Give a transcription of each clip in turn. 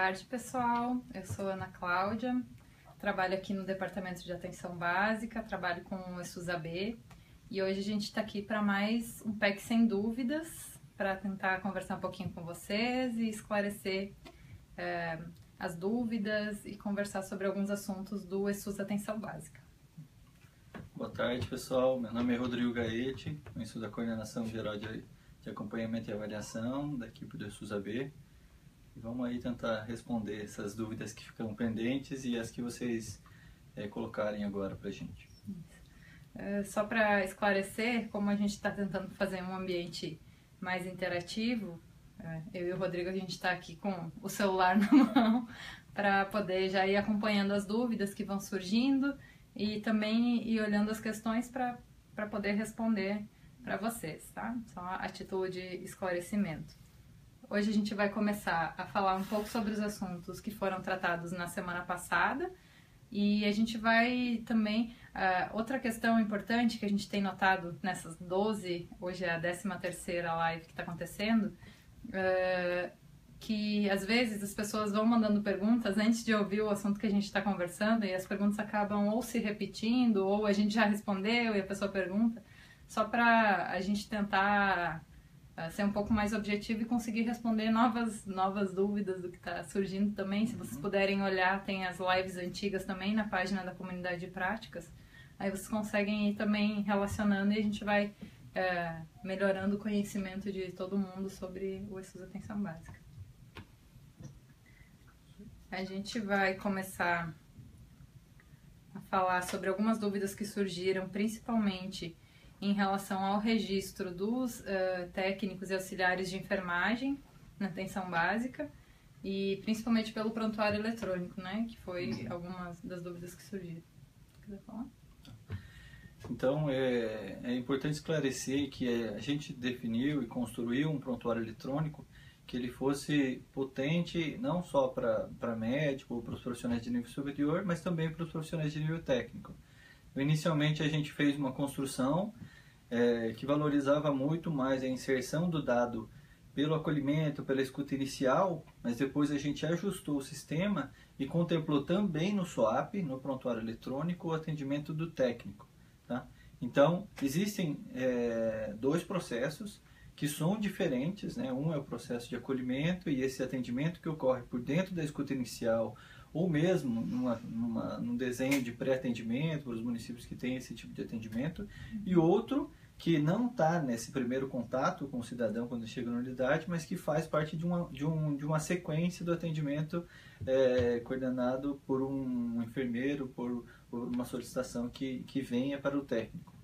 tarde, pessoal. Eu sou Ana Cláudia, trabalho aqui no Departamento de Atenção Básica, trabalho com o ESUS-AB e hoje a gente está aqui para mais um PEC Sem Dúvidas, para tentar conversar um pouquinho com vocês e esclarecer as dúvidas e conversar sobre alguns assuntos do ESUS Atenção Básica. Boa tarde, pessoal. Meu nome é Rodrigo Gaete, sou da Coordenação Geral de Acompanhamento e Avaliação da equipe do ESUS-AB. E vamos aí tentar responder essas dúvidas que ficam pendentes e as que vocês colocarem agora para a gente. Só para esclarecer, como a gente está tentando fazer um ambiente mais interativo, eu e o Rodrigo, a gente está aqui com o celular na mão para poder já ir acompanhando as dúvidas que vão surgindo e também ir olhando as questões para poder responder para vocês, tá? Só a título de esclarecimento. Hoje a gente vai começar a falar um pouco sobre os assuntos que foram tratados na semana passada e a gente vai também... outra questão importante que a gente tem notado nessas 12, hoje é a 13ª live que está acontecendo, que às vezes as pessoas vão mandando perguntas antes de ouvir o assunto que a gente está conversando e as perguntas acabam ou se repetindo ou a gente já respondeu e a pessoa pergunta, só para a gente tentar ser um pouco mais objetivo e conseguir responder novas dúvidas do que está surgindo também. Se vocês puderem olhar, tem as lives antigas também na página da Comunidade de Práticas, aí vocês conseguem ir também relacionando e a gente vai melhorando o conhecimento de todo mundo sobre o ESUS Atenção Básica. A gente vai começar a falar sobre algumas dúvidas que surgiram, principalmente em relação ao registro dos técnicos e auxiliares de enfermagem na atenção básica e principalmente pelo prontuário eletrônico, né? Que foi algumas das dúvidas que surgiram. Quiser falar? Então, é importante esclarecer que a gente definiu e construiu um prontuário eletrônico que ele fosse potente não só para médico ou para os profissionais de nível superior, mas também para os profissionais de nível técnico. Inicialmente a gente fez uma construção que valorizava muito mais a inserção do dado pelo acolhimento, pela escuta inicial, mas depois a gente ajustou o sistema e contemplou também no SOAP, no prontuário eletrônico, o atendimento do técnico. Tá? Então, existem dois processos que são diferentes, né? Um é o processo de acolhimento e esse atendimento que ocorre por dentro da escuta inicial ou mesmo num desenho de pré-atendimento para os municípios que têm esse tipo de atendimento, e outro que não está nesse primeiro contato com o cidadão quando chega na unidade, mas que faz parte de uma sequência do atendimento coordenado por um enfermeiro, por uma solicitação que venha para o técnico.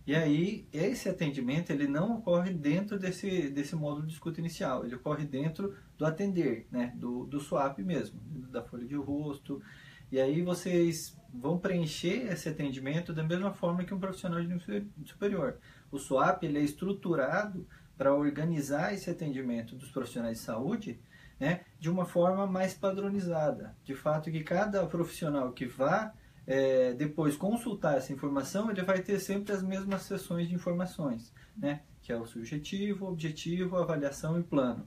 E aí, esse atendimento ele não ocorre dentro desse módulo de escuta inicial, ele ocorre dentro do atender, né, do SOAP mesmo, da folha de rosto. E aí vocês vão preencher esse atendimento da mesma forma que um profissional de nível superior. O SOAP ele é estruturado para organizar esse atendimento dos profissionais de saúde, né, de uma forma mais padronizada. De fato que cada profissional que vá depois consultar essa informação, ele vai ter sempre as mesmas seções de informações, né? Que é o subjetivo, objetivo, avaliação e plano.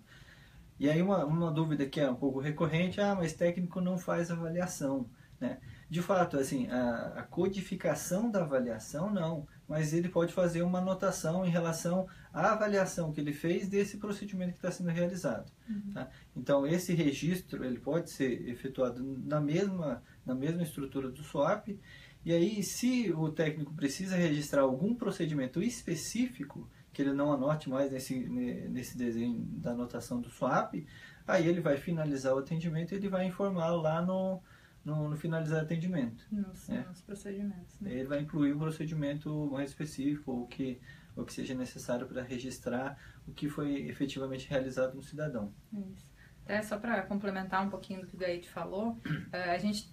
E aí uma dúvida que é um pouco recorrente, mas técnico não faz avaliação, né? De fato, assim, a codificação da avaliação não, mas ele pode fazer uma anotação em relação à avaliação que ele fez desse procedimento que está sendo realizado. Tá? Então, esse registro ele pode ser efetuado na mesma estrutura do SOAP, e aí, se o técnico precisa registrar algum procedimento específico, que ele não anote mais nesse desenho da anotação do SOAP, aí ele vai finalizar o atendimento e ele vai informar lá no finalizar o atendimento. Nos procedimentos. Né? Ele vai incluir um procedimento mais específico, ou que seja necessário para registrar o que foi efetivamente realizado no cidadão. Isso. Só para complementar um pouquinho do que o Gaete falou, a gente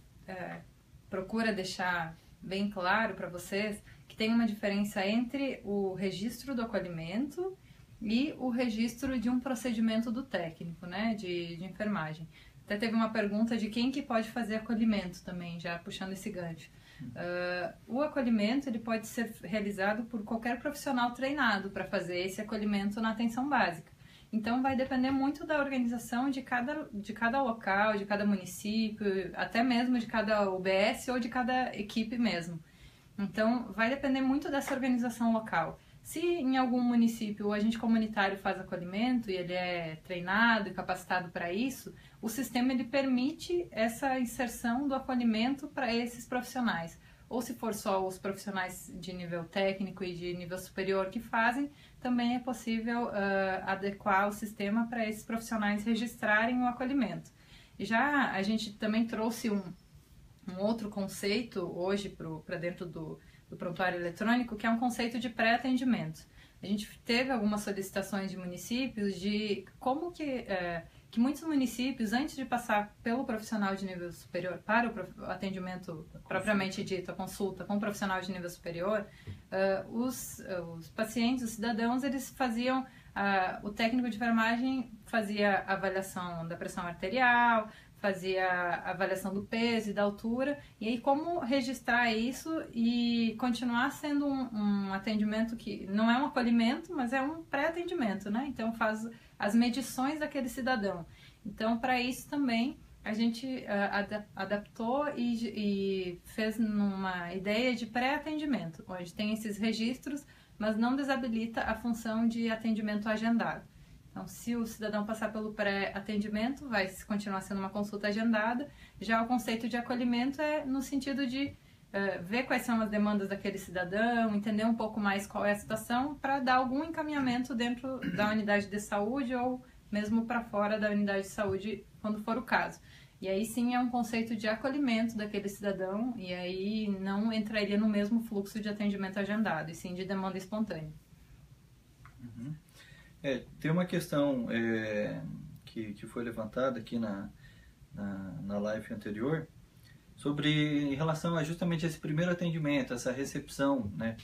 procura deixar bem claro para vocês que tem uma diferença entre o registro do acolhimento e o registro de um procedimento do técnico, né, de enfermagem. Até teve uma pergunta de quem que pode fazer acolhimento também, já puxando esse gancho. O acolhimento ele pode ser realizado por qualquer profissional treinado para fazer esse acolhimento na atenção básica. Então vai depender muito da organização de cada local, de cada município, até mesmo de cada UBS ou de cada equipe mesmo. Então vai depender muito dessa organização local. Se em algum município o agente comunitário faz acolhimento e ele é treinado e capacitado para isso, o sistema ele permite essa inserção do acolhimento para esses profissionais. Ou se for só os profissionais de nível técnico e de nível superior que fazem, também é possível adequar o sistema para esses profissionais registrarem o acolhimento. Já a gente também trouxe um outro conceito hoje para dentro do prontuário eletrônico, que é um conceito de pré-atendimento. A gente teve algumas solicitações de municípios de como que muitos municípios, antes de passar pelo profissional de nível superior para o atendimento propriamente dito, a consulta com o profissional de nível superior, os pacientes, os cidadãos, eles faziam, o técnico de enfermagem fazia a avaliação da pressão arterial, fazia a avaliação do peso e da altura, e aí como registrar isso e continuar sendo um atendimento que não é um acolhimento, mas é um pré-atendimento, né? Então faz as medições daquele cidadão. Então para isso também a gente adaptou e fez numa ideia de pré-atendimento, onde tem esses registros, mas não desabilita a função de atendimento agendado. Então, se o cidadão passar pelo pré-atendimento, vai continuar sendo uma consulta agendada. Já o conceito de acolhimento é no sentido de ver quais são as demandas daquele cidadão, entender um pouco mais qual é a situação, para dar algum encaminhamento dentro da unidade de saúde ou mesmo para fora da unidade de saúde, quando for o caso. E aí sim é um conceito de acolhimento daquele cidadão, e aí não entraria no mesmo fluxo de atendimento agendado, e sim de demanda espontânea. Uhum. Tem uma questão que foi levantada aqui na live anterior em relação a justamente esse primeiro atendimento, essa recepção, né?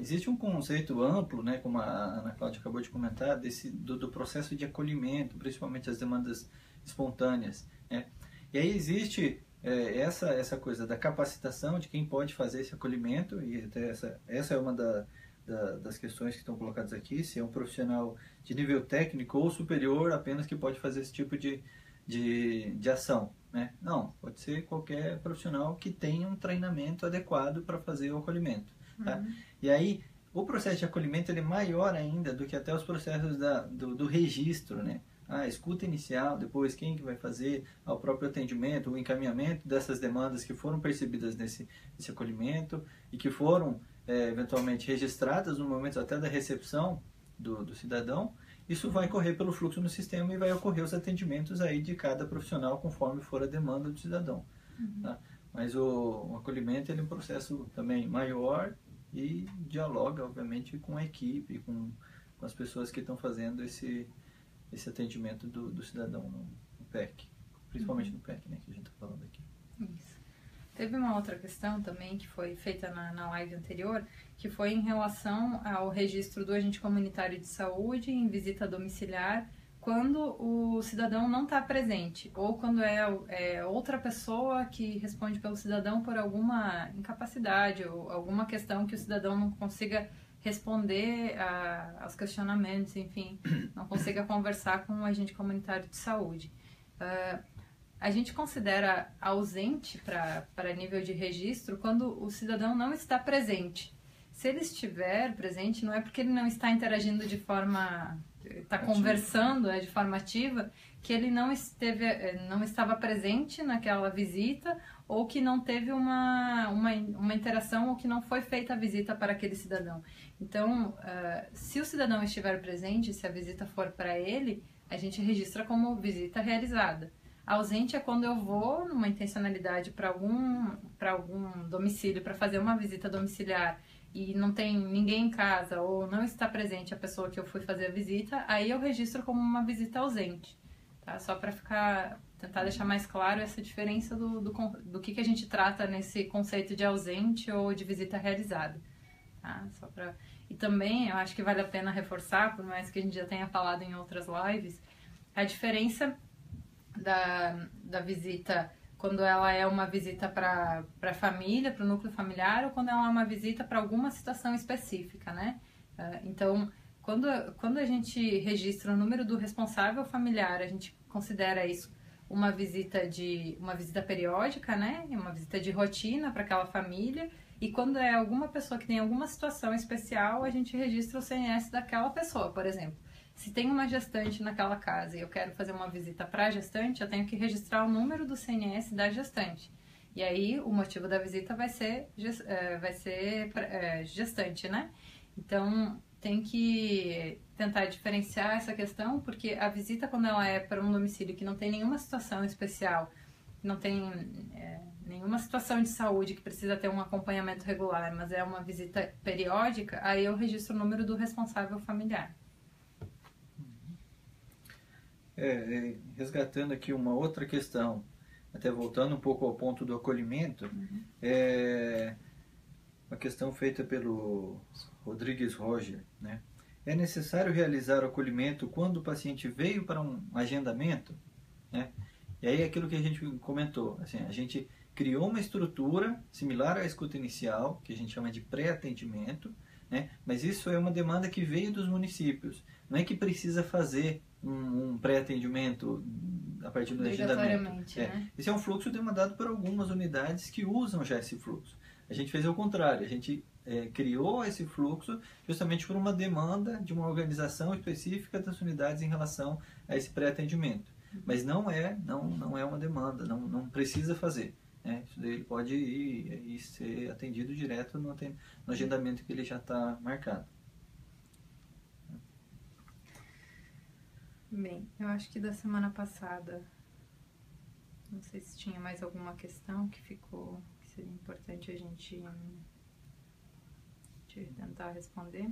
Existe um conceito amplo, né, como a Ana Cláudia acabou de comentar, do processo de acolhimento, principalmente as demandas espontâneas, né? E aí existe essa coisa da capacitação de quem pode fazer esse acolhimento, e até essa é uma das questões que estão colocadas aqui, se é um profissional de nível técnico ou superior apenas que pode fazer esse tipo de ação, né? Não, pode ser qualquer profissional que tenha um treinamento adequado para fazer o acolhimento, tá? Uhum. E aí, o processo de acolhimento ele é maior ainda do que até os processos do registro, né? A escuta inicial, depois quem que vai fazer o próprio atendimento, o encaminhamento dessas demandas que foram percebidas nesse acolhimento e que foram eventualmente registradas no momento até da recepção do cidadão. Isso vai correr pelo fluxo no sistema e vai ocorrer os atendimentos aí de cada profissional conforme for a demanda do cidadão. Uhum. Tá? Mas o acolhimento ele é um processo também maior e dialoga, obviamente, com a equipe, com as pessoas que estão fazendo esse atendimento do cidadão no PEC, principalmente no PEC, né, que a gente está falando aqui. Isso. Teve uma outra questão também que foi feita na live anterior, que foi em relação ao registro do agente comunitário de saúde em visita domiciliar quando o cidadão não está presente, ou quando é outra pessoa que responde pelo cidadão por alguma incapacidade ou alguma questão que o cidadão não consiga responder aos questionamentos, enfim, não consiga conversar com o agente comunitário de saúde. A gente considera ausente para nível de registro quando o cidadão não está presente. Se ele estiver presente, não é porque ele não está interagindo de forma... está conversando de forma ativa, que ele não estava presente naquela visita ou que não teve uma interação ou que não foi feita a visita para aquele cidadão. Então, se o cidadão estiver presente, se a visita for para ele, a gente registra como visita realizada. Ausente é quando eu vou numa intencionalidade para algum domicílio, para fazer uma visita domiciliar e não tem ninguém em casa ou não está presente a pessoa que eu fui fazer a visita, aí eu registro como uma visita ausente, tá? Só para tentar deixar mais claro essa diferença do que a gente trata nesse conceito de ausente ou de visita realizada, tá? E também eu acho que vale a pena reforçar, por mais que a gente já tenha falado em outras lives, a diferença da visita quando ela é uma visita para a família, para o núcleo familiar, ou quando ela é uma visita para alguma situação específica, né? Então, quando a gente registra o número do responsável familiar, a gente considera isso uma visita periódica, né? Uma visita de rotina para aquela família. E quando é alguma pessoa que tem alguma situação especial, a gente registra o CNS daquela pessoa, por exemplo. Se tem uma gestante naquela casa e eu quero fazer uma visita para a gestante, eu tenho que registrar o número do CNS da gestante. E aí o motivo da visita vai ser gestante, né? Então tem que tentar diferenciar essa questão, porque a visita, quando ela é para um domicílio que não tem nenhuma situação especial, não tem nenhuma situação de saúde que precisa ter um acompanhamento regular, mas é uma visita periódica, aí eu registro o número do responsável familiar. Resgatando aqui uma outra questão, até voltando um pouco ao ponto do acolhimento, uma questão feita pelo Rodrigues Roger, né? É necessário realizar o acolhimento quando o paciente veio para um agendamento, né? E aí aquilo que a gente comentou, assim, a gente criou uma estrutura similar à escuta inicial, que a gente chama de pré-atendimento, né? Mas isso é uma demanda que veio dos municípios. Não é que precisa fazer um pré-atendimento a partir do agendamento. Né? Esse é um fluxo demandado por algumas unidades que usam já esse fluxo. A gente fez o contrário, a gente criou esse fluxo justamente por uma demanda de uma organização específica das unidades em relação a esse pré-atendimento. Mas não é uma demanda, não precisa fazer. Né? Isso daí ele pode ir e ser atendido direto no agendamento que ele já está marcado. Bem, eu acho que da semana passada, não sei se tinha mais alguma questão que seria importante a gente tentar responder.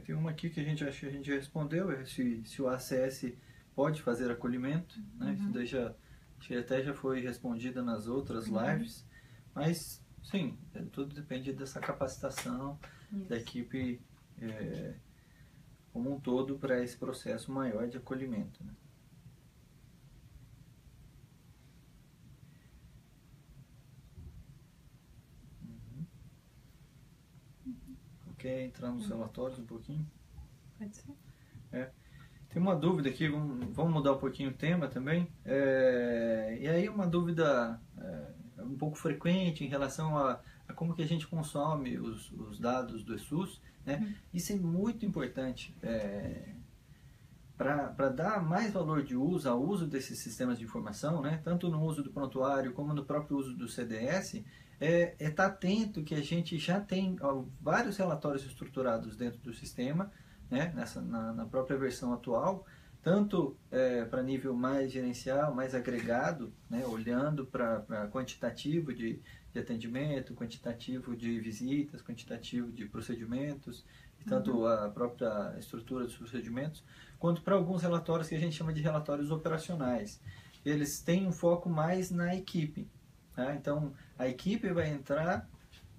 Tem uma aqui que a gente acha que a gente já respondeu, se o ACS pode fazer acolhimento, né? Isso daí já foi respondida nas outras lives, mas sim, tudo depende dessa capacitação da equipe como um todo para esse processo maior de acolhimento, né? Quer entrar nos relatórios um pouquinho? Pode ser. Tem uma dúvida aqui, vamos mudar um pouquinho o tema também. E aí uma dúvida um pouco frequente em relação a como que a gente consome os dados do SUS, né? Isso é muito importante para dar mais valor de uso ao uso desses sistemas de informação, né? Tanto no uso do prontuário como no próprio uso do CDS, estar atento que a gente já tem vários relatórios estruturados dentro do sistema, né? Na própria versão atual, tanto para nível mais gerencial, mais agregado, né? Olhando para quantitativo de atendimento, quantitativo de visitas, quantitativo de procedimentos, tanto a própria estrutura dos procedimentos, quanto para alguns relatórios que a gente chama de relatórios operacionais. Eles têm um foco mais na equipe. Tá? Então, a equipe vai entrar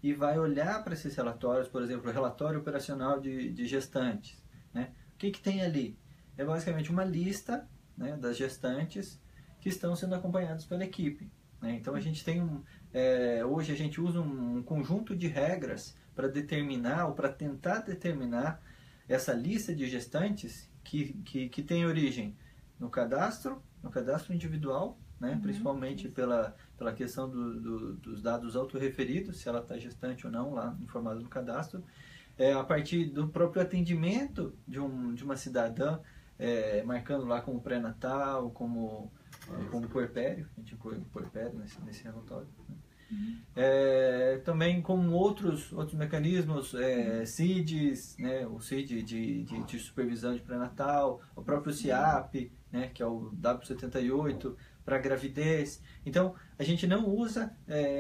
e vai olhar para esses relatórios, por exemplo, o relatório operacional de gestantes. Né? O que tem ali? É basicamente uma lista, né, das gestantes que estão sendo acompanhadas pela equipe. Né? Então, a gente tem hoje a gente usa um conjunto de regras para determinar ou para tentar determinar essa lista de gestantes que tem origem no cadastro individual, né? Principalmente pela questão dos dados autorreferidos, se ela está gestante ou não, lá informado no cadastro, a partir do próprio atendimento de uma cidadã, marcando lá como pré-natal, como puerpério, a gente inclui o puerpério nesse relatório, né? Também com outros mecanismos, CIDs, né, o CID de supervisão de pré-natal, o próprio CIAP, né, que é o W78 para gravidez. Então, a gente não usa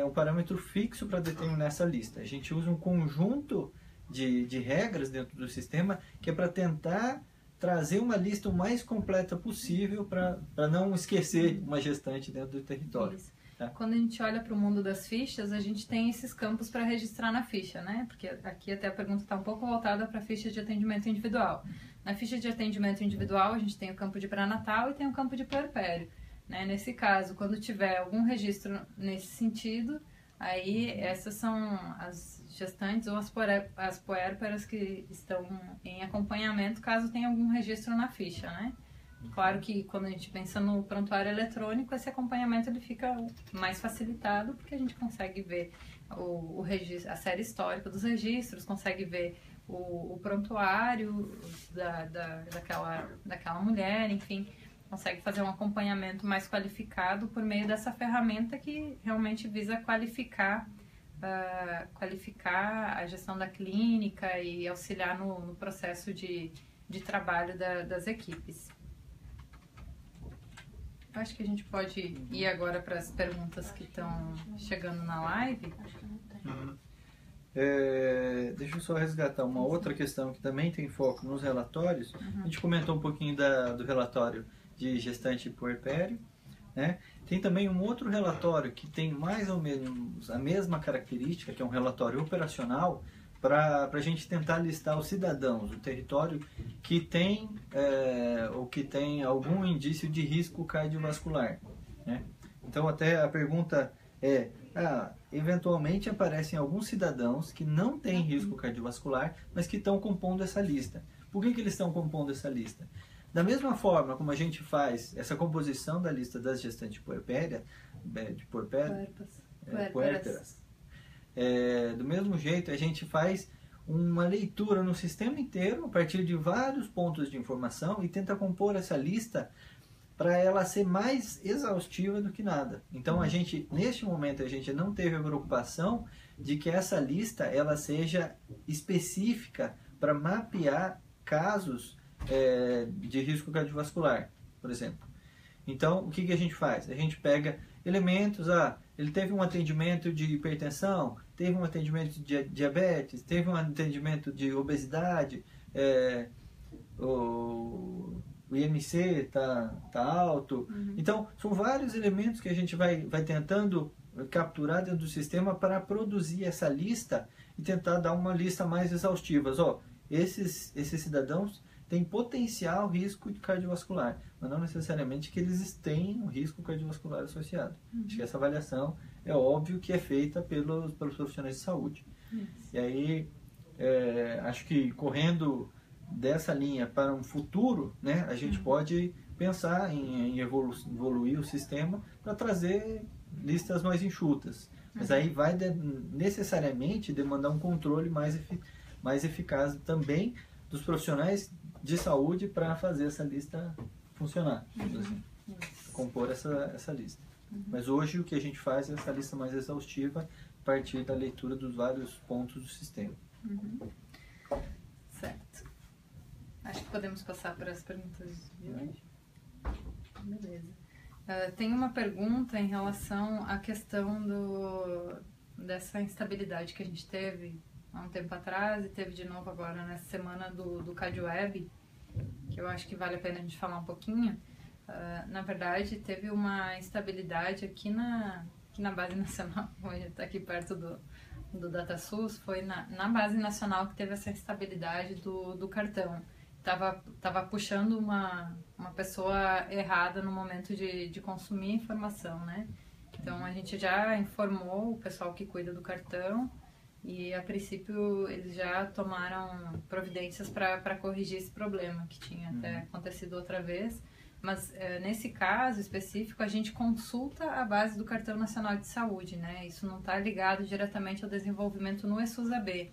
um parâmetro fixo para determinar essa lista. A gente usa um conjunto de regras dentro do sistema que é para tentar trazer uma lista o mais completa possível para não esquecer uma gestante dentro do território. Isso. Quando a gente olha para o mundo das fichas, a gente tem esses campos para registrar na ficha, né? Porque aqui até a pergunta está um pouco voltada para a ficha de atendimento individual. Na ficha de atendimento individual, a gente tem o campo de pré-natal e tem o campo de puerpério. Né? Nesse caso, quando tiver algum registro nesse sentido, Aí essas são as gestantes ou as puérperas que estão em acompanhamento caso tenha algum registro na ficha, né? Claro que quando a gente pensa no prontuário eletrônico, esse acompanhamento ele fica mais facilitado porque a gente consegue ver o registro, a série histórica dos registros, consegue ver o prontuário daquela mulher, enfim, consegue fazer um acompanhamento mais qualificado por meio dessa ferramenta que realmente visa qualificar a gestão da clínica e auxiliar no processo de trabalho das equipes. Acho que a gente pode ir agora para as perguntas que estão chegando na live. Deixa eu só resgatar uma outra questão que também tem foco nos relatórios. A gente comentou um pouquinho do relatório de gestante puerpério, né? Tem também um outro relatório que tem mais ou menos a mesma característica, que é um relatório operacional, para a gente tentar listar os cidadãos do território que tem ou que tem algum indício de risco cardiovascular, né? Então até a pergunta é, eventualmente aparecem alguns cidadãos que não têm risco cardiovascular, mas que estão compondo essa lista. Por que eles estão compondo essa lista? Da mesma forma como a gente faz essa composição da lista das gestantes puérperas, do mesmo jeito, a gente faz uma leitura no sistema inteiro a partir de vários pontos de informação e tenta compor essa lista para ela ser mais exaustiva do que nada. Então, neste momento, a gente não teve a preocupação de que essa lista ela seja específica para mapear casos de risco cardiovascular, por exemplo. Então, o que a gente faz? A gente pega elementos, ele teve um atendimento de hipertensão, teve um atendimento de diabetes, teve um atendimento de obesidade, o IMC está alto. Então, são vários elementos que a gente vai tentando capturar dentro do sistema para produzir essa lista e tentar dar uma lista mais exaustiva. Esses cidadãos têm potencial risco de cardiovascular, mas não necessariamente que eles tenham um risco cardiovascular associado. Acho que essa avaliação é óbvio que é feita pelos profissionais de saúde. E aí, acho que correndo dessa linha para um futuro, né, a gente pode pensar em evoluir o sistema para trazer listas mais enxutas. Mas aí vai necessariamente demandar um controle mais eficaz também dos profissionais de saúde para fazer essa lista funcionar, assim, compor essa lista. Mas hoje o que a gente faz é essa lista mais exaustiva a partir da leitura dos vários pontos do sistema. Certo. Acho que podemos passar para as perguntas de hoje. Beleza. Tem uma pergunta em relação à questão dessa instabilidade que a gente teve há um tempo atrás e teve de novo agora nessa semana do CardioWeb, que eu acho que vale a pena a gente falar um pouquinho. Na verdade, teve uma instabilidade aqui na base nacional, hoje está aqui perto do DataSUS, foi na base nacional que teve essa instabilidade do cartão. Tava puxando uma pessoa errada no momento de consumir a informação, né? Então, a gente já informou o pessoal que cuida do cartão e, a princípio, eles já tomaram providências para corrigir esse problema que tinha até acontecido outra vez. Mas, nesse caso específico, a gente consulta a base do Cartão Nacional de Saúde, né? Isso não está ligado diretamente ao desenvolvimento no ESUS-AB.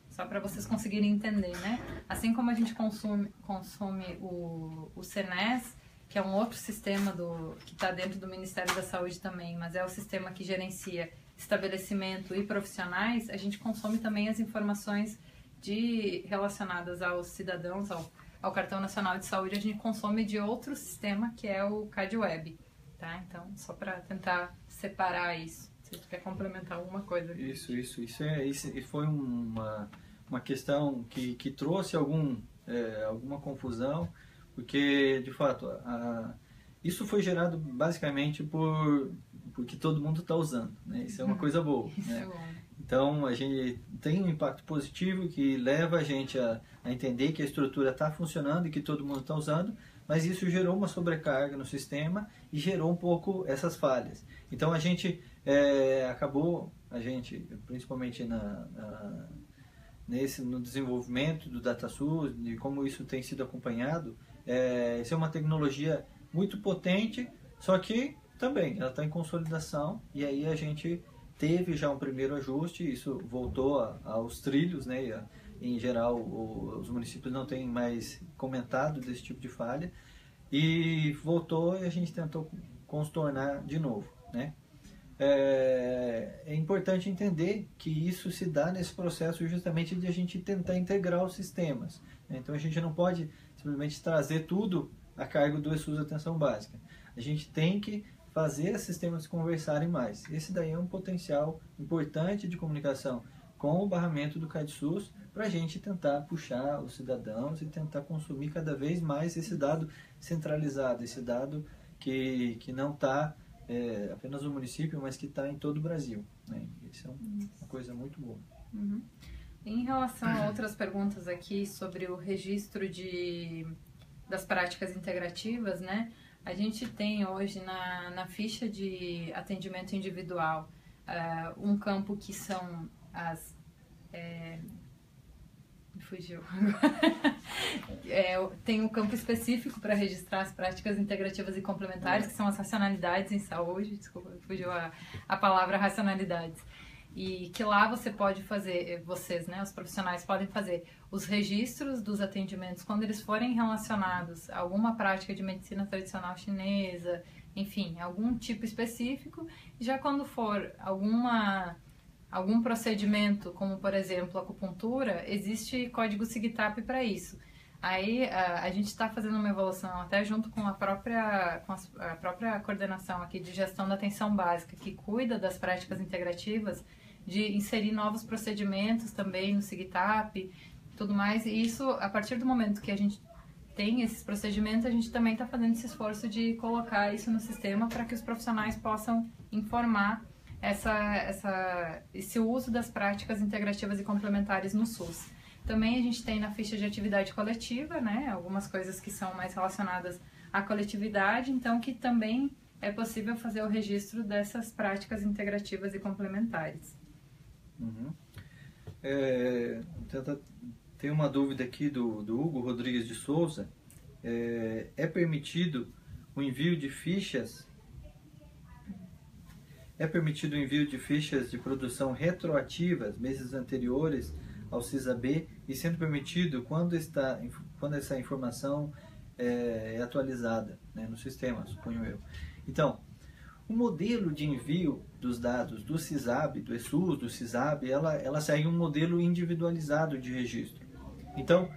Só para vocês conseguirem entender, né? Assim como a gente consome o CENES, que é um outro sistema que está dentro do Ministério da Saúde também, mas é o sistema que gerencia estabelecimento e profissionais, a gente consome também as informações relacionadas aos cidadãos, ao Cartão Nacional de Saúde, a gente consome de outro sistema, que é o CardioWeb, tá? Então, só para tentar separar isso. Se você quer complementar alguma coisa aqui. Isso foi uma questão que trouxe alguma confusão, porque, de fato, isso foi gerado basicamente porque todo mundo está usando, né? Isso é uma coisa boa, né? É bom. Então, a gente tem um impacto positivo que leva a gente a entender que a estrutura está funcionando e que todo mundo está usando, mas isso gerou uma sobrecarga no sistema e gerou um pouco essas falhas. Então, a gente acabou a gente, principalmente no desenvolvimento do DataSUS, de como isso tem sido acompanhado, isso é uma tecnologia muito potente, só que também ela está em consolidação, e aí a gente teve já um primeiro ajuste, isso voltou aos trilhos, né? Em geral, os municípios não têm mais comentado desse tipo de falha, e voltou e a gente tentou contornar de novo, né? É importante entender que isso se dá nesse processo justamente de a gente tentar integrar os sistemas, né? Então a gente não pode simplesmente trazer tudo a cargo do eSUS Atenção Básica. A gente tem que fazer os sistemas conversarem mais. Esse daí é um potencial importante de comunicação com o barramento do CADSUS para a gente tentar puxar os cidadãos e tentar consumir cada vez mais esse dado centralizado, esse dado que não está apenas no município, mas que está em todo o Brasil, né? Isso é uma coisa muito boa. Uhum. Em relação a outras perguntas aqui sobre o registro das práticas integrativas, né? A gente tem hoje na ficha de atendimento individual um campo que são as... fugiu. Tem um campo específico para registrar as práticas integrativas e complementares, que são as racionalidades em saúde. Desculpa, fugiu a palavra racionalidades. E que lá você pode fazer, vocês, né, os profissionais podem fazer os registros dos atendimentos quando eles forem relacionados a alguma prática de medicina tradicional chinesa, enfim, algum tipo específico. E já quando for algum procedimento, como por exemplo acupuntura, existe código SIGTAP para isso. Aí a gente está fazendo uma evolução até junto com a própria coordenação aqui de gestão da atenção básica, que cuida das práticas integrativas, de inserir novos procedimentos também no SIGTAP e tudo mais. E isso, a partir do momento que a gente tem esses procedimentos, a gente também está fazendo esse esforço de colocar isso no sistema para que os profissionais possam informar esse uso das práticas integrativas e complementares no SUS. Também a gente tem na ficha de atividade coletiva, né, algumas coisas que são mais relacionadas à coletividade, então que também é possível fazer o registro dessas práticas integrativas e complementares. Uhum. Tem uma dúvida aqui do Hugo Rodrigues de Souza. É permitido o envio de fichas? É permitido o envio de fichas de produção retroativas, meses anteriores ao CISAB, e sendo permitido quando essa informação é atualizada, né, no sistema, suponho eu. Então, o modelo de envio dos dados do CISAB, do eSUS, do CISAB, ela segue um modelo individualizado de registro. Então,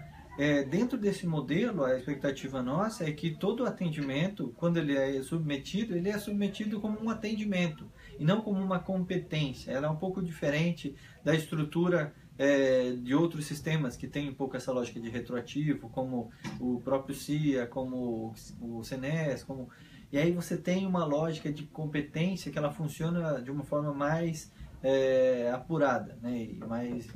dentro desse modelo, a expectativa nossa é que todo atendimento, quando ele é submetido como um atendimento e não como uma competência. Ela é um pouco diferente da estrutura de outros sistemas que tem um pouco essa lógica de retroativo, como o próprio CIA, como o CNES, e aí você tem uma lógica de competência que ela funciona de uma forma mais apurada, né, e mais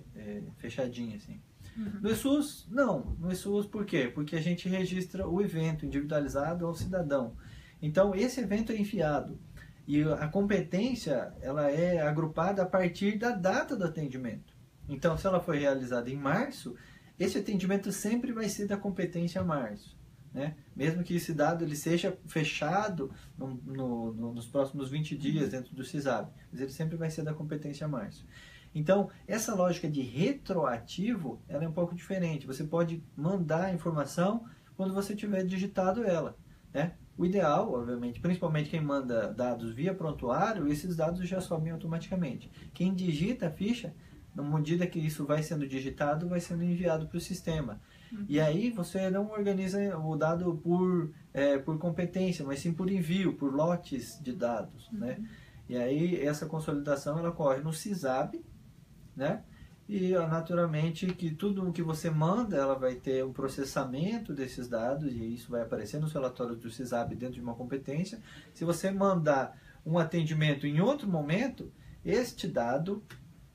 fechadinha, assim. Uhum. No eSUS, não. No eSUS, por quê? Porque a gente registra o evento individualizado ao cidadão. Então, esse evento é enviado. E a competência, ela é agrupada a partir da data do atendimento. Então, se ela foi realizada em março, esse atendimento sempre vai ser da competência março, né? Mesmo que esse dado ele seja fechado nos próximos 20 dias dentro do CISAB, mas ele sempre vai ser da competência março. Então, essa lógica de retroativo, ela é um pouco diferente. Você pode mandar a informação quando você tiver digitado ela, né? O ideal, obviamente, principalmente quem manda dados via prontuário, esses dados já sobem automaticamente. Quem digita a ficha, na medida que isso vai sendo digitado, vai sendo enviado para o sistema. Uhum. E aí você não organiza o dado por competência, mas sim por envio, por lotes de dados, uhum, né? E aí essa consolidação ela ocorre no CISAB, né? E naturalmente que tudo o que você manda, ela vai ter um processamento desses dados, e isso vai aparecer nos relatórios do CISAB dentro de uma competência. Se você mandar um atendimento em outro momento, este dado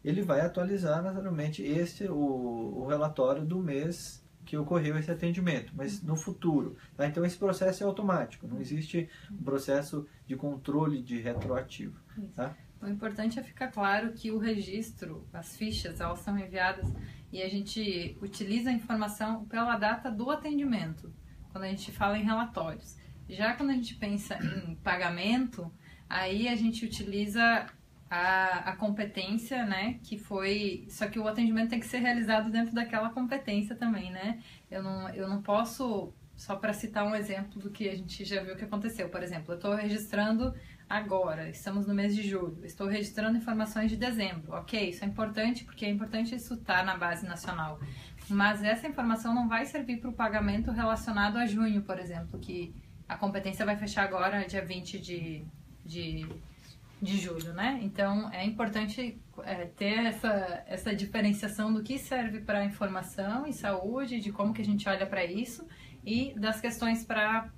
ele vai atualizar naturalmente o relatório do mês que ocorreu esse atendimento, mas no futuro, tá? Então esse processo é automático, não existe um processo de controle de retroativo, tá? O importante é ficar claro que o registro, as fichas, elas são enviadas e a gente utiliza a informação pela data do atendimento, quando a gente fala em relatórios. Já quando a gente pensa em pagamento, aí a gente utiliza a competência, né, que foi... Só que o atendimento tem que ser realizado dentro daquela competência também, né? Eu não posso, só para citar um exemplo do que a gente já viu que aconteceu, por exemplo, eu estou registrando agora, estamos no mês de julho, estou registrando informações de dezembro, ok, isso é importante, porque é importante isso estar na base nacional, mas essa informação não vai servir para o pagamento relacionado a junho, por exemplo, que a competência vai fechar agora, dia 20 de julho, né? Então, é importante ter essa diferenciação do que serve para informação e saúde, de como que a gente olha para isso, e das questões para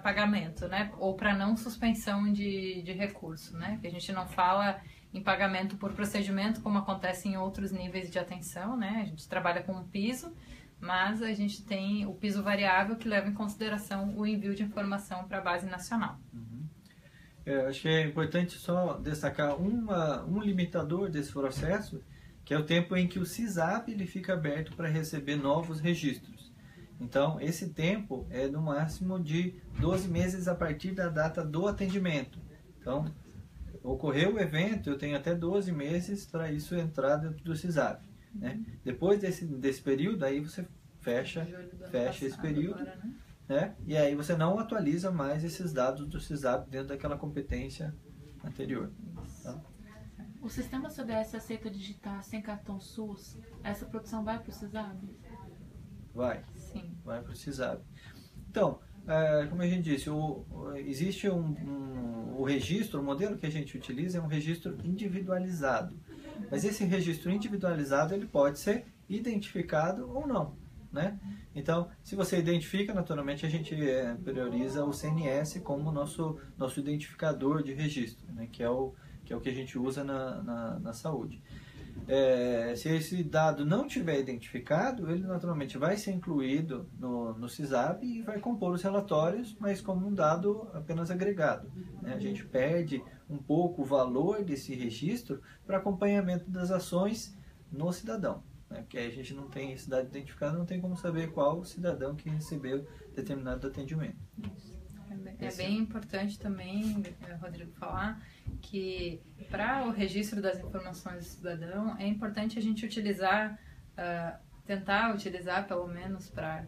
pagamento, né? Ou para não suspensão de recurso, né? Que a gente não fala em pagamento por procedimento, como acontece em outros níveis de atenção, né? A gente trabalha com um piso, mas a gente tem o piso variável que leva em consideração o envio de informação para a base nacional. Acho que é importante só destacar um limitador desse processo, que é o tempo em que o SISAB ele fica aberto para receber novos registros. Então, esse tempo é no máximo de 12 meses a partir da data do atendimento. Então, ocorreu o evento, eu tenho até 12 meses para isso entrar dentro do SISAB. Né? Depois desse período, aí você fecha esse período. Agora, né? E aí você não atualiza mais esses dados do SISAB dentro daquela competência anterior. Tá? O sistema CDS aceita digitar sem cartão SUS? Essa produção vai para o SISAB? Vai. Sim. Vai para o SISAB. Então, como a gente disse, existe o registro, o modelo que a gente utiliza é um registro individualizado. Mas esse registro individualizado ele pode ser identificado ou não. Né? Então, se você identifica, naturalmente a gente prioriza o CNS como nosso identificador de registro, né? que é o que a gente usa na saúde. Se esse dado não tiver identificado, ele naturalmente vai ser incluído no SISAB e vai compor os relatórios, mas como um dado apenas agregado. Né? A gente perde um pouco o valor desse registro para acompanhamento das ações no cidadão. Porque a gente não tem esse dado identificado, não tem como saber qual o cidadão que recebeu determinado atendimento. É bem importante também, Rodrigo, falar que para o registro das informações do cidadão é importante a gente utilizar, tentar utilizar pelo menos para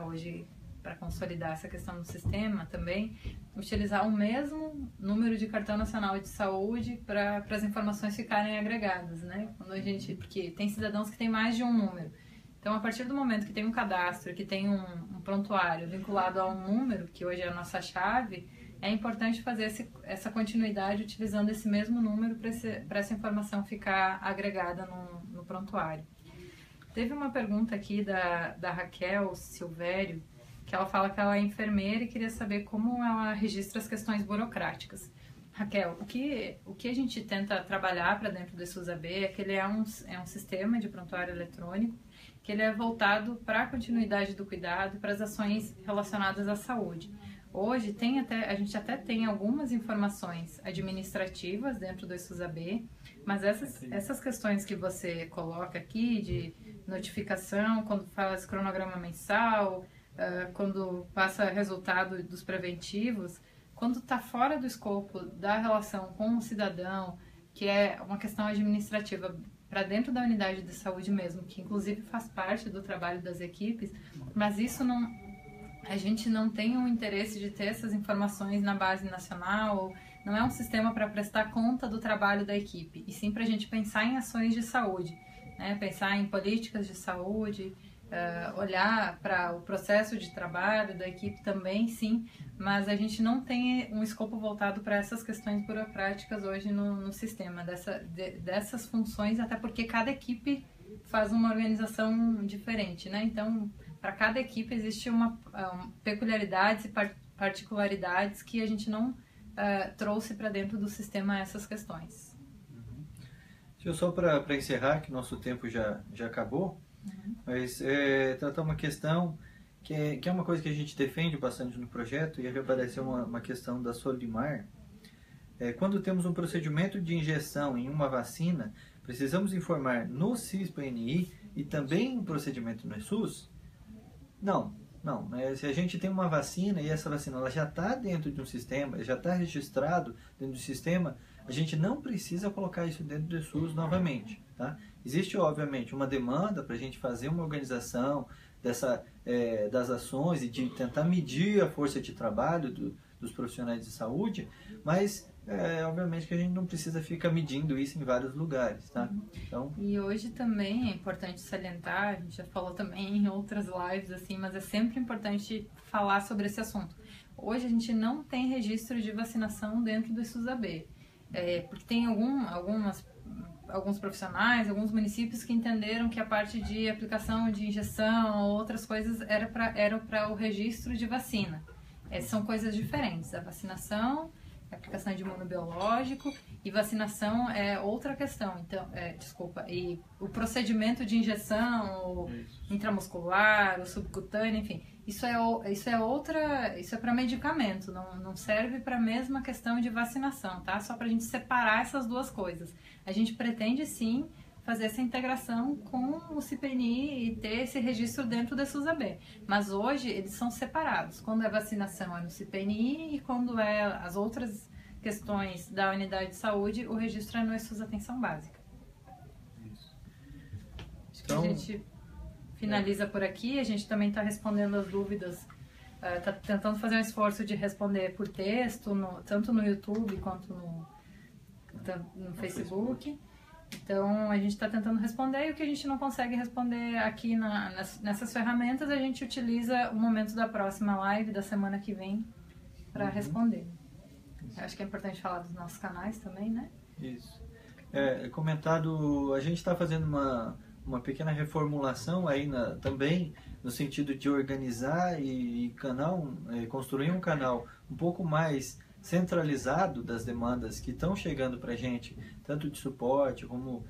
hoje, para consolidar essa questão do sistema também, utilizar o mesmo número de cartão nacional de saúde para as informações ficarem agregadas, né? Porque tem cidadãos que têm mais de um número. Então, a partir do momento que tem um cadastro, que tem um prontuário vinculado a um número, que hoje é a nossa chave, é importante fazer essa continuidade utilizando esse mesmo número para essa informação ficar agregada no prontuário. Teve uma pergunta aqui da Raquel Silvério, que ela fala que ela é enfermeira e queria saber como ela registra as questões burocráticas. Raquel, o que a gente tenta trabalhar para dentro do SUSAB é que ele é um sistema de prontuário eletrônico, que ele é voltado para a continuidade do cuidado e para as ações relacionadas à saúde. Hoje a gente até tem algumas informações administrativas dentro do SUSAB, mas essas questões que você coloca aqui de notificação, quando faz cronograma mensal, quando passa resultado dos preventivos, quando está fora do escopo da relação com o cidadão, que é uma questão administrativa para dentro da unidade de saúde mesmo, que inclusive faz parte do trabalho das equipes, mas isso a gente não tem o interesse de ter essas informações na base nacional, não é um sistema para prestar conta do trabalho da equipe, e sim para a gente pensar em ações de saúde, né? Pensar em políticas de saúde, olhar para o processo de trabalho da equipe também, sim, mas a gente não tem um escopo voltado para essas questões burocráticas hoje no sistema, dessas funções, até porque cada equipe faz uma organização diferente, né? Então, para cada equipe existe peculiaridades e particularidades que a gente não trouxe para dentro do sistema essas questões. Só para encerrar, que nosso tempo já acabou, mas tratar uma questão que é uma coisa que a gente defende bastante no projeto, e aí apareceu uma questão da Solimar, quando temos um procedimento de injeção em uma vacina, precisamos informar no CIS-PNI e também um procedimento no SUS? Não. Se a gente tem uma vacina e essa vacina ela já está dentro de um sistema, já está registrado dentro do sistema, a gente não precisa colocar isso dentro do SUS novamente. Tá? Existe, obviamente, uma demanda para a gente fazer uma organização das ações e de tentar medir a força de trabalho dos profissionais de saúde, mas obviamente que a gente não precisa ficar medindo isso em vários lugares, tá? Então... E hoje também é importante salientar, a gente já falou também em outras lives, assim, mas é sempre importante falar sobre esse assunto. Hoje a gente não tem registro de vacinação dentro do SUS-AB, porque tem alguns profissionais, alguns municípios que entenderam que a parte de aplicação de injeção ou outras coisas era para o registro de vacina. São coisas diferentes. A vacinação, a aplicação de imunobiológico e vacinação é outra questão. Então, e o procedimento de injeção, o intramuscular, o subcutâneo, enfim, isso é para medicamento, não serve para a mesma questão de vacinação, tá? Só para a gente separar essas duas coisas. A gente pretende sim fazer essa integração com o CIPNI e ter esse registro dentro da SUS-AB. Mas hoje eles são separados. Quando é vacinação é no CIPNI e quando é as outras questões da unidade de saúde, o registro é no SUS Atenção Básica. Isso. Então, a gente finaliza por aqui. A gente também está respondendo as dúvidas, está tentando fazer um esforço de responder por texto, tanto no YouTube quanto no Facebook. Então, a gente está tentando responder e o que a gente não consegue responder aqui nessas ferramentas, a gente utiliza o momento da próxima live, da semana que vem, para responder. Eu acho que é importante falar dos nossos canais também, né? Isso. Comentado, a gente está fazendo uma pequena reformulação aí também, no sentido de organizar e construir um canal um pouco mais centralizado das demandas que estão chegando para a gente, tanto de suporte como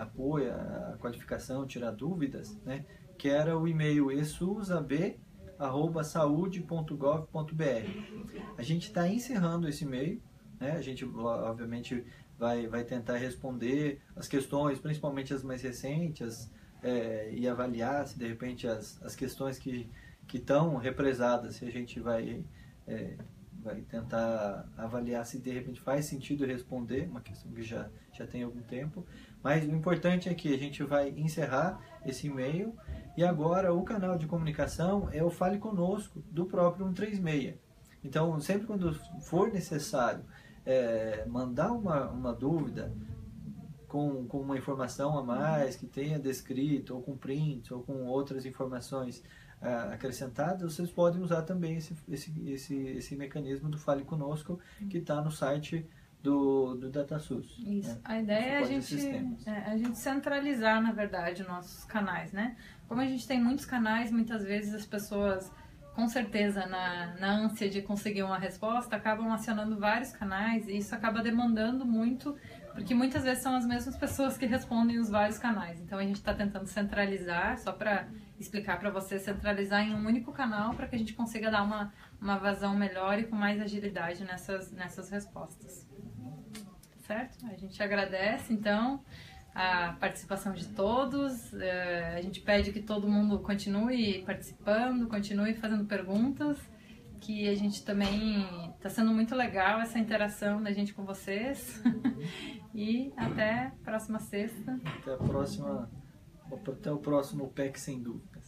apoio à qualificação, tirar dúvidas, né? Que era o e-mail esusab@saude.gov.br. A gente está encerrando esse e-mail, né? A gente obviamente vai tentar responder as questões, principalmente as mais recentes, e avaliar se de repente as questões que estão represadas, se a gente vai tentar avaliar se de repente faz sentido responder, uma questão que já tem algum tempo, mas o importante é que a gente vai encerrar esse e-mail e agora o canal de comunicação é o Fale Conosco do próprio 136. Então, sempre quando for necessário mandar uma dúvida com uma informação a mais que tenha descrito, ou com prints, ou com outras informações acrescentadas, vocês podem usar também esse mecanismo do Fale Conosco que está no site do DataSUS. Isso. Né? A ideia é a gente centralizar, na verdade, nossos canais, né? Como a gente tem muitos canais, muitas vezes as pessoas, com certeza, na ânsia de conseguir uma resposta, acabam acionando vários canais e isso acaba demandando muito, porque muitas vezes são as mesmas pessoas que respondem os vários canais. Então a gente está tentando centralizar, só para explicar para você, centralizar em um único canal para que a gente consiga dar uma vazão melhor e com mais agilidade nessas respostas. Certo? A gente agradece, então, a participação de todos. A gente pede que todo mundo continue participando, continue fazendo perguntas, que a gente também está sendo muito legal essa interação da gente com vocês. E até a próxima sexta. Até o próximo PEC Sem Dúvida.